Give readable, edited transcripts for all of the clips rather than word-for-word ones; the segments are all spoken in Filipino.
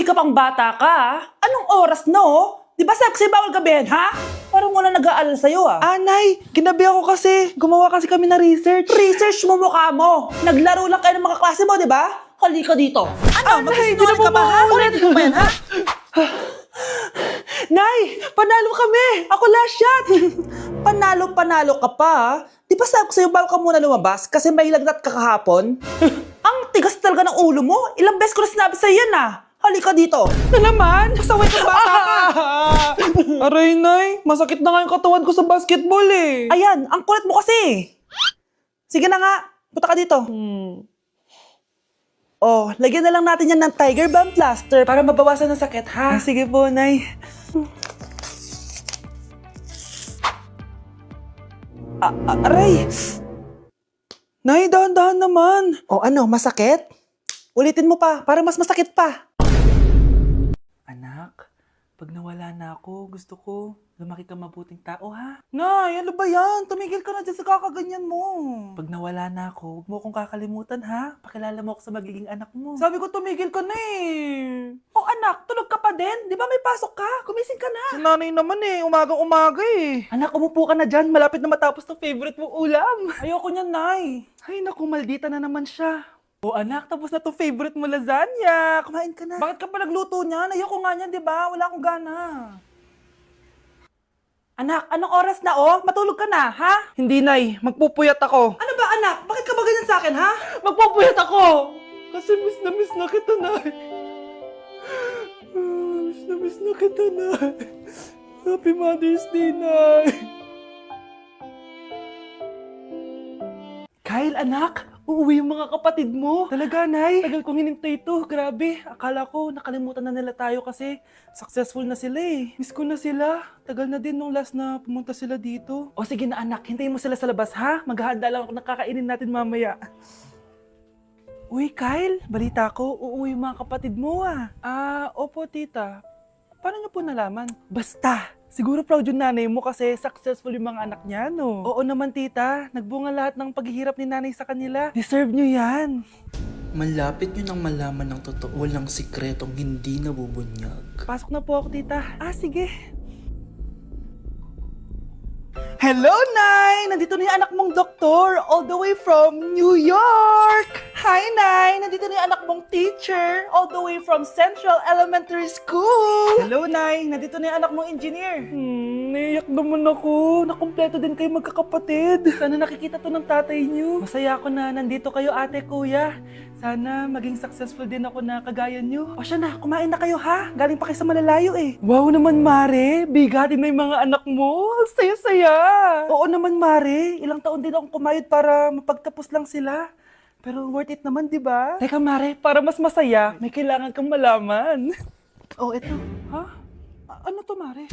Uy, kapang bata ka, ah. Anong oras na, oh? Di ba sexy bawal gabihin, ha? Parang wala nag-aalala sa'yo, ah. Nay, ginabi ako kasi. Gumawa kasi kami na research. Research mo mukha mo. Naglaro lang kayo ng mga klase mo, di ba? Halika dito. Ano, magsisinungaling ka ba, ha? Ulitin mo ba yan, ha? Nay, panalo kami. Ako last shot. Panalo ka pa, ha? Di ba sabi ko sa'yo bago ka muna lumabas kasi may lagnat ka kahapon? Ang tigas talaga ng ulo mo. Ilang beses ko na sinabi sa'yo yan, ah. Halika dito. Na naman? Pasaway kang bata ka. Aray, Nay. Masakit na nga yung katawan ko sa basketball eh. Ayan, ang kulit mo kasi. Sige na nga, punta ka dito. Oh, lagyan na lang natin yan ng Tiger Balm plaster para mabawasan ng sakit, ha? Sige po, Nay. Aray! Nay, dahan-dahan naman. Oh, ano, masakit? Ulitin mo pa, para mas masakit pa. Anak, pag nawala na ako, gusto ko lumaki ka mabuting tao, ha? Nay, ano ba yan? Tumigil ka na dyan sa kakaganyan mo. Pag nawala na ako, huwag mo akong kakalimutan, ha? Pakilala mo ako sa magiging anak mo. Sabi ko, tumigil ka na eh. Oh, anak, tulog ka pa din? Di ba may pasok ka? Kumising ka na. Si nanay naman eh, umagang-umaga eh. Anak, umupo ka na dyan. Malapit na matapos ng favorite mong ulam. Ayoko niyan, Nay. Ay, naku, maldita na naman siya. Oh, anak, tapos na to favorite mo lasagna. Kumain ka na. Bakit ka pa nagluto niyan? Ayoko nga niyan, di ba? Wala akong gana. Anak, anong oras na, oh? Matulog ka na, ha? Hindi, Nay. Magpupuyat ako. Ano ba, anak? Bakit ka ba ganyan sa akin, ha? Magpupuyat ako! Kasi miss na kita, Nay. Miss na kita, Nay. Happy Mother's Day, Nay. Kyle, anak, uuwi yung mga kapatid mo. Talaga, Nay? Tagal kong hinintay ito. Grabe. Akala ko nakalimutan na nila tayo kasi successful na sila eh. Miss ko na sila. Tagal na din nung last na pumunta sila dito. O sige na, anak. Hintayin mo sila sa labas, ha? Maghahanda lang ako ng kakainin natin mamaya. Uy, Kyle. Balita ko, uuwi yung mga kapatid mo ah. Opo, tita. Paano niyo po nalaman? Basta! Siguro proud yung nanay mo kasi successful yung mga anak niya, no? Oo naman, tita. Nagbunga lahat ng paghihirap ni nanay sa kanila. Deserve nyo yan. Malapit nyo nang malaman ng totoo, walang sikretong hindi nabubunyag. Pasok na po ako, tita. Sige. Hello, Nay! Nandito na yung anak mong doktor all the way from New York! Hi, Nay! Nandito na yung anak mong teacher all the way from Central Elementary School! Hello, Nay! Nandito na yung anak mong engineer! Naiyak naman ako. Nakumpleto din kayo magkakapatid. Sana nakikita to ng tatay niyo. Masaya ako na nandito kayo, ate, kuya. Sana maging successful din ako na kagaya niyo. O siya na, kumain na kayo ha? Galing pa kayo sa malalayo eh. Wow naman, Mare. Bigatin na yung mga anak mo. Saya-saya. Oo naman, Mare. Ilang taon din akong kumayod para mapagtapos lang sila. Pero worth it naman, di ba? Teka, Mare, para mas masaya, may kailangan kang malaman. Oh, eto. Ha? Ano to, Mare?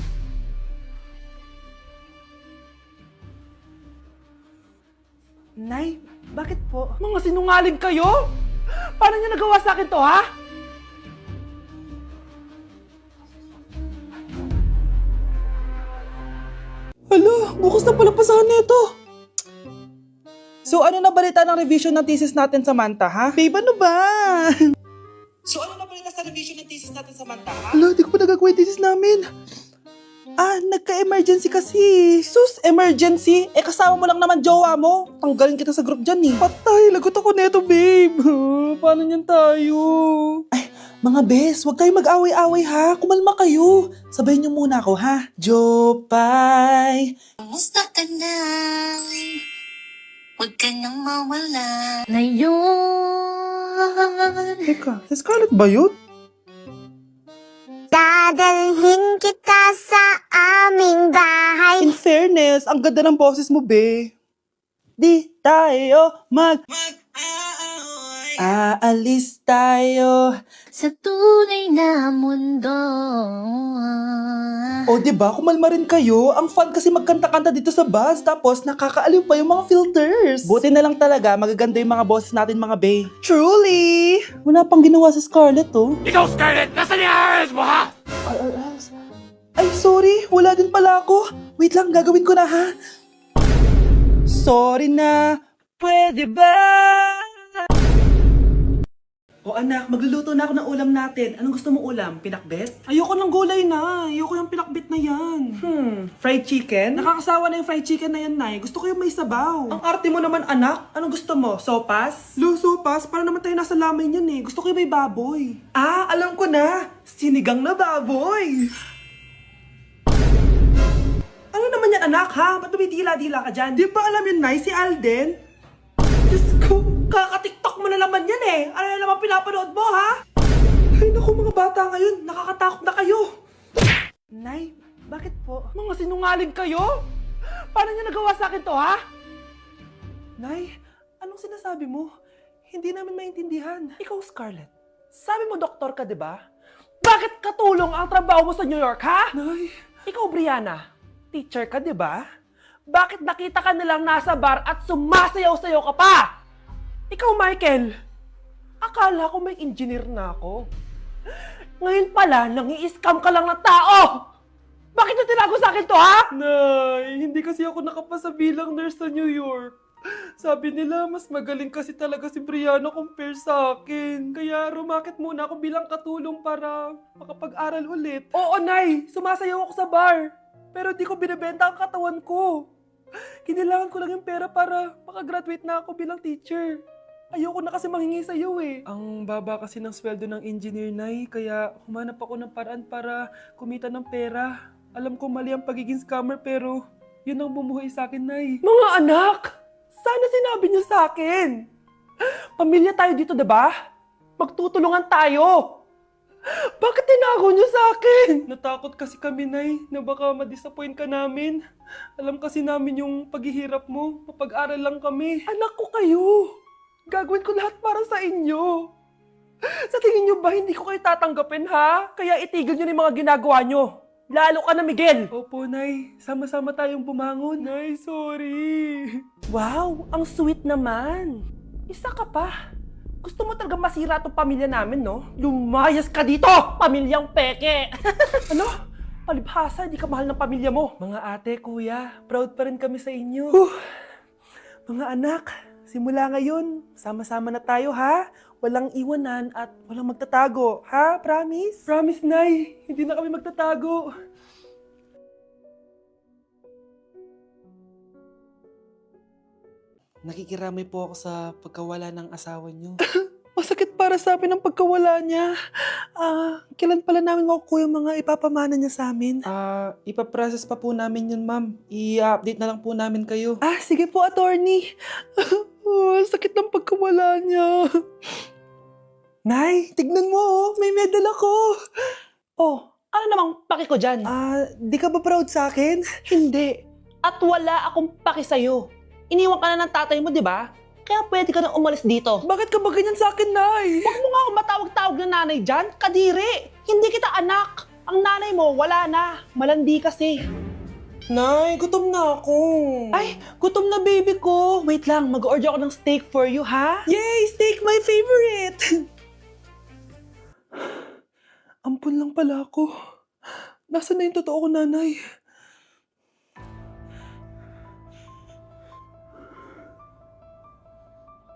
Nay, bakit po? Mga sinungaling kayo? Paano niyo nagawa sa akin to, ha? Hala, bukas na pala pasahan nito. So, ano na balita ng revision ng thesis natin, Samantha, ha? Babe, ano ba? So, ano na balita sa revision ng thesis natin, Samantha, ha? Hala, di ko pa nagagawa yung thesis namin. Nagka-emergency kasi. Sus, emergency? Kasama mo lang naman jowa mo. Tanggalin kita sa group dyan, eh. Patay, lagot ako neto, babe. Paano niyan tayo? Mga bes, huwag kayong mag-away-away, ha? Kumalma kayo. Sabayin niyo muna ako, ha? Jopay. Kumusta ka na? Huwag ka nang mawala. Ngayon, Teka, si Scarlett ba yun? dadalhin kita sa aming bahay. In fairness, ang ganda ng boses mo, be. Di tayo aalis tayo. Sa tunay na mundo. O, diba? Kumalma rin kayo. Ang fun kasi magkanta-kanta dito sa bus. Tapos, nakakaaliw pa yung mga filters. Buti na lang talaga, magaganda yung mga boses natin, mga bay. Truly! Wala pang ginawa sa Scarlett, oh. Ikaw, Scarlett! Nasaan yung RS mo, ha? Ay, sorry. Wala din pala ako. Wait lang, gagawin ko na, ha? Sorry na. Pwede ba? O anak, magluluto na ako ng ulam natin. Anong gusto mo ulam? Pinakbet? Ayoko ng gulay na. Ayoko yung pinakbit na yan. Fried chicken? Nakakasawa na yung fried chicken na yan, Nay. Gusto ko yung may sabaw. Ang arte mo naman, anak. Anong gusto mo? Sopas? Luso, pas. Para naman tayo nasa lamay yan eh. Gusto ko yung may baboy. Ah, alam ko na. Sinigang na baboy. Ano naman yan, anak, ha? Ba't tumidila-dila ka dyan? Di ba alam yun, Nay? Si Alden? Diyos ko, kaka-tiktok mo na naman yan eh. Ano na naman pinapanood mo, ha? Ay, naku mga bata ngayon. Nakakatakot na kayo. Nay, bakit po? Mga sinungaling kayo? Paano niyo nagawa sa akin to, ha? Nay, anong sinasabi mo? Hindi namin maintindihan. Ikaw, Scarlett. Sabi mo doktor ka, di ba? Bakit katulong ang trabaho mo sa New York, ha? Nay, Ikaw, Brianna. Teacher ka, di ba? Bakit nakita ka nilang nasa bar at sumasayaw-sayaw ka pa? Ikaw, Michael. Akala ko may engineer na ako. Ngayon pala, nangi-scam ka lang ng tao! Bakit nyo tinago sa akin to, ha? Nay, hindi kasi ako nakapasa bilang nurse sa New York. Sabi nila, mas magaling kasi talaga si Brianna compare sa akin. Kaya rumakit muna ako bilang katulong para makapag-aral ulit. Oo, Nay. Sumasayaw ako sa bar. Pero di ko binibenta ang katawan ko. Kailangan ko lang yung pera para makagraduate na ako bilang teacher. Ayoko na kasi manghingi sa'yo eh. Ang baba kasi ng sweldo ng engineer, Nay, kaya humanap ako ng paraan para kumita ng pera. Alam ko mali ang pagiging scammer pero yun ang bumuhay sa akin, Nay. Mga anak! Sana sinabi niyo sa akin. Pamilya tayo dito, diba? Magtutulungan tayo. Bakit tinago niyo sa akin? Natakot kasi kami, Nay, na baka ma-disappoint ka namin. Alam kasi namin yung paghihirap mo. Mapag-aral lang kami. Anak ko kayo. Gagawin ko lahat para sa inyo. Sa tingin niyo ba hindi ko kayo tatanggapin, ha? Kaya itigil niyo na yung mga ginagawa niyo. Lalo ka na, Miguel. Opo, Nay. Sama-sama tayong bumangon. Nay, sorry. Wow, ang sweet naman. Isa ka pa. Gusto mo talaga masira itong pamilya namin, no? Lumayas ka dito, pamilyang peke! Ano? Palibhasa, hindi ka mahal ng pamilya mo. Mga ate, kuya, proud pa rin kami sa inyo. Mga anak, simula ngayon, sama-sama na tayo, ha? Walang iwanan at walang magtatago, ha? Promise? Promise, Nay. Hindi na kami magtatago. Nakikiramay po ako sa pagkawala ng asawa niyo. Masakit para sa amin ang pagkawala niya. Kailan pala namin makukuha yung mga ipapamana niya sa amin? Ipaprocess pa po namin yun, ma'am. I-update na lang po namin kayo. Sige po, attorney. Sakit ng pagkawala niya. Nay, tignan mo, may medal ako. Oh, ano namang paki ko dyan? Di ka ba proud sa akin? Hindi. At wala akong paki sa'yo. Iniwan ka na ng tatay mo, di ba? Kaya pwede ka na umalis dito. Bakit ka ba ganyan sa akin, Nay? Huwag mo nga akong matawag-tawag na nanay dyan. Kadiri! Hindi kita anak. Ang nanay mo, wala na. Malandi kasi. Nay, gutom na ako. Ay, gutom na baby ko. Wait lang, mag-order ako ng steak for you, ha? Yay! Steak, my favorite! Ampun lang pala ako. Nasaan na yung totoo ko, Nanay?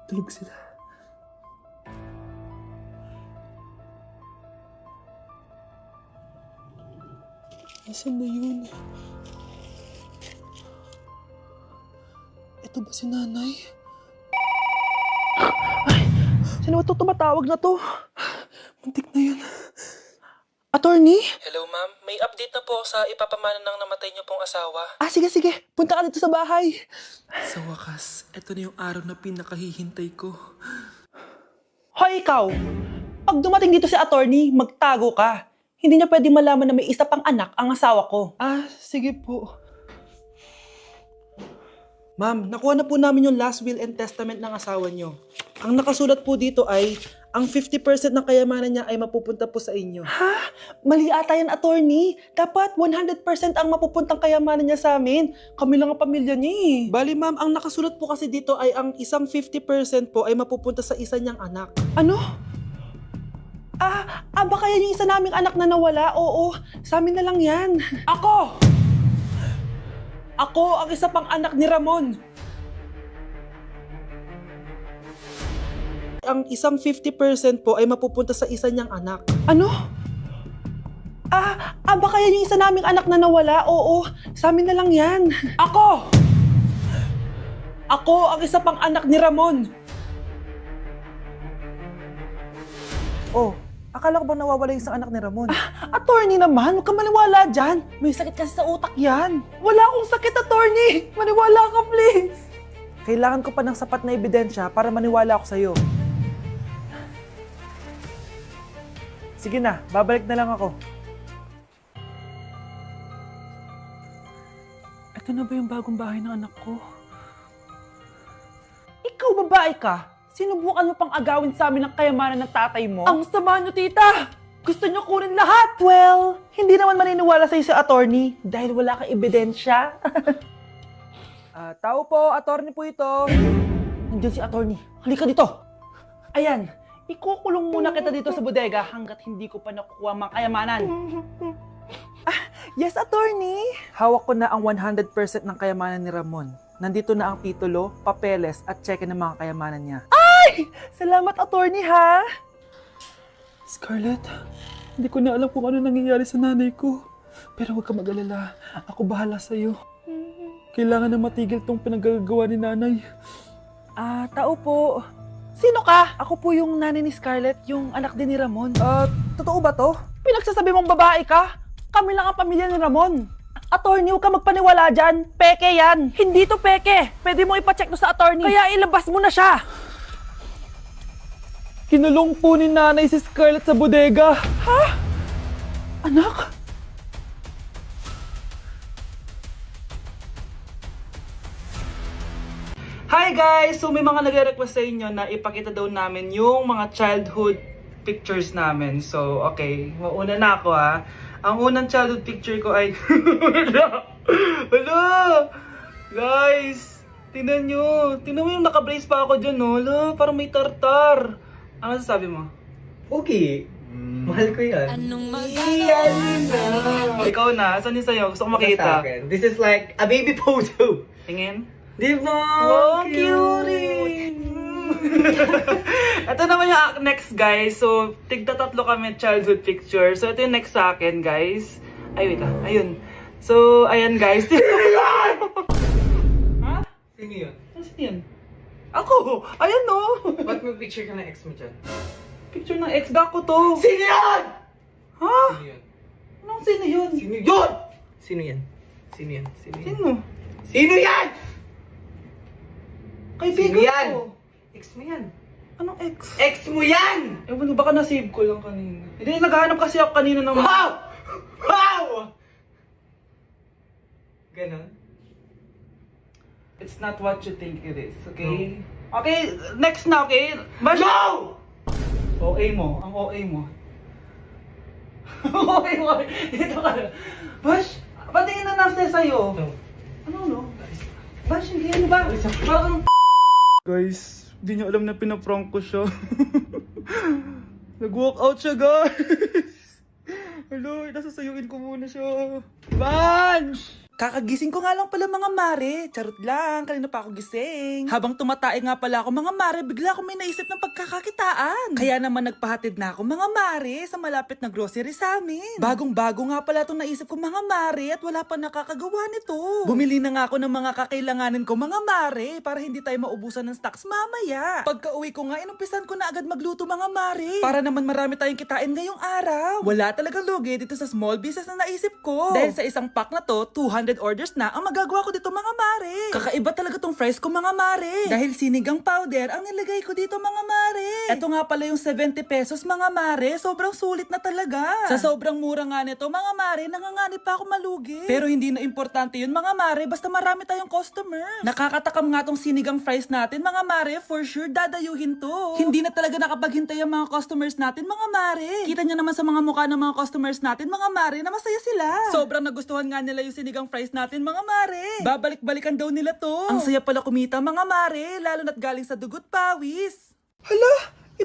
Tulog sila. Nasaan na yun? Ito ba si Nanay? Sino ba ito tumatawag na to? Muntik na yun. Attorney? Hello, ma'am. May update na po sa ipapamana ng namatay niyo pong asawa. Sige. Punta ka dito sa bahay. Sa wakas, ito na yung araw na pinakahihintay ko. Hoy, ikaw! Pag dumating dito si attorney, magtago ka. Hindi niya pwede malaman na may isa pang anak ang asawa ko. Sige po. Ma'am, nakuha na po namin yung last will and testament ng asawa niyo. Ang nakasulat po dito ay, ang 50% ng kayamanan niya ay mapupunta po sa inyo. Mali ata yan, attorney. Dapat 100% ang mapupuntang kayamanan niya sa amin. Kami lang ang pamilya niya eh. Bali ma'am, ang nakasulat po kasi dito ay ang isang 50% po ay mapupunta sa isa niyang anak. Ano? Baka yan yung isa naming anak na nawala. Oo, sa amin na lang yan. Ako ang isa pang anak ni Ramon. Ang isang 50% po ay mapupunta sa isa niyang anak. Ano? Baka yan yung isa naming anak na nawala? Oo, sa amin na lang yan. Ako! Ako ang isa pang anak ni Ramon. Oh, akala ko ba nawawala yung isang anak ni Ramon? Attorney naman, huwag ka maniwala dyan. May sakit kasi sa utak yan. Wala akong sakit, attorney. Maniwala ka, please. Kailangan ko pa ng sapat na ebidensya para maniwala ako sa'yo. Sige na, babalik na lang ako. Ito na ba yung bagong bahay ng anak ko? Ikaw babae ka? Sinubukan mo pang agawin sa amin ng kayamanan ng tatay mo? Ang sama nyo, tita! Gusto nyo kunin lahat! Well, hindi naman maniniwala sa'yo si attorney dahil wala kang ebidensya. Tao po, attorney po ito. Nandiyan si attorney. Halika dito. Ayan, ikukulong muna kita dito sa bodega hanggat hindi ko pa nakukuha mga kayamanan. Yes, attorney. Hawak ko na ang 100% ng kayamanan ni Ramon. Nandito na ang titulo, papeles at cheque ng mga kayamanan niya. Ay! Salamat, attorney, ha? Scarlett, hindi ko na alam kung ano nangyayari sa nanay ko. Pero huwag ka mag-alala. Ako bahala sa'yo. Kailangan na matigil tong pinagagawa ni nanay. Tao po. Sino ka? Ako po yung nanay ni Scarlett, yung anak din ni Ramon. Totoo ba to? Pinagsasabi mong babae ka? Kami lang ang pamilya ni Ramon. Attorney, huwag ka magpaniwala dyan. Peke yan. Hindi to peke. Pwede mo ipacheck to sa attorney. Kaya ilabas mo na siya. Kinulong po ni nanay si Scarlett sa bodega. Ha? Anak? Hi guys! So may mga nagre-request sa inyo na ipakita daw namin yung mga childhood pictures namin. So okay, mauna na ako ha. Ang unang childhood picture ko ay... Hala! Guys! Tingnan nyo! Tingnan mo yung naka-brace pa ako dyan, no? Hala, parang may tartar. Ano sasabi mo? Okay. Mahal ko yan. Ikaw na, saan yung sa'yo? Gusto ko Sa makita. akin. This is like a baby photo. Tingin? Di ba? Oh, cute! Ito naman yung next, guys. So, tigda tatlo kami childhood picture. So, ito yung next sa akin, guys. Ay, wait lang. Ayun. So, ayan, guys. Ha? Sino yun? Sino yun? Ako! Ayan, no! Ba't may picture ka ng ex mo dyan? Picture ng ex-gag ko to. Sino yun? Ha? Sino yun? Anong sino yun? Sino yun? Sino yan? Sino yan? Sino yan? Sino? Sino yan? Kaibigan Sino yan? ko. Ex mo yan. Anong ex? Ex mo yan! Ewan ko, baka na-save ko lang kanina. Hindi, naghahanap kasi ako kanina ng... Wow! Wow! Ganon? It's not what you think it is, okay? Okay, next na, okay? Bash! No! OA mo, ang OA mo. OA mo, dito ka na. Bash, patingin na nasa sa'yo. No. Ano? Bash, hindi yan ba? Parang... Guys, hindi nyo alam na pinaprank ko siya. Nag-walk out siya, guys. Hello, nasasayuin ko muna siya. Bansh! Kakagising ko nga lang pala mga mare. Charot lang, kanina pa ako gising. Habang tumatae nga pala ako mga mare, bigla ako may naisip ng pagkakakitaan. Kaya naman nagpahatid na ako mga mare sa malapit na grocery sa amin. Bagong-bago nga pala itong naisip ko mga mare at wala pa nakakagawa nito. Bumili na nga ako ng mga kakailanganin ko mga mare para hindi tayo maubusan ng stocks mamaya. Pagka uwi ko nga, inumpisan ko na agad magluto mga mare. Para naman marami tayong kitain ngayong araw. Wala talagang lugi dito sa small business na naisip ko. Dahil sa isang pack na to, 200 orders na ang magagawa ko dito mga mare. Kakaiba talaga tong fries ko mga mare. Dahil sinigang powder ang nilagay ko dito mga mare. Ito nga pala yung 70 pesos mga mare. Sobrang sulit na talaga. Sa sobrang mura nga nito mga mare, nanganganib pa ako malugi. Pero hindi na importante yun mga mare, basta marami tayong customers. Nakakatakam nga tong sinigang fries natin mga mare, for sure dadayuhin to. Hindi na talaga nakapaghintay ang mga customers natin mga mare. Kita niyo naman sa mga mukha ng mga customers natin mga mare na masaya sila. Sobrang nagustuhan nga nila yung sinigang fries natin mga mare. Babalik-balikan daw nila to. Ang saya pala kumita mga mare, lalo na't galing sa dugot pawis. Hala,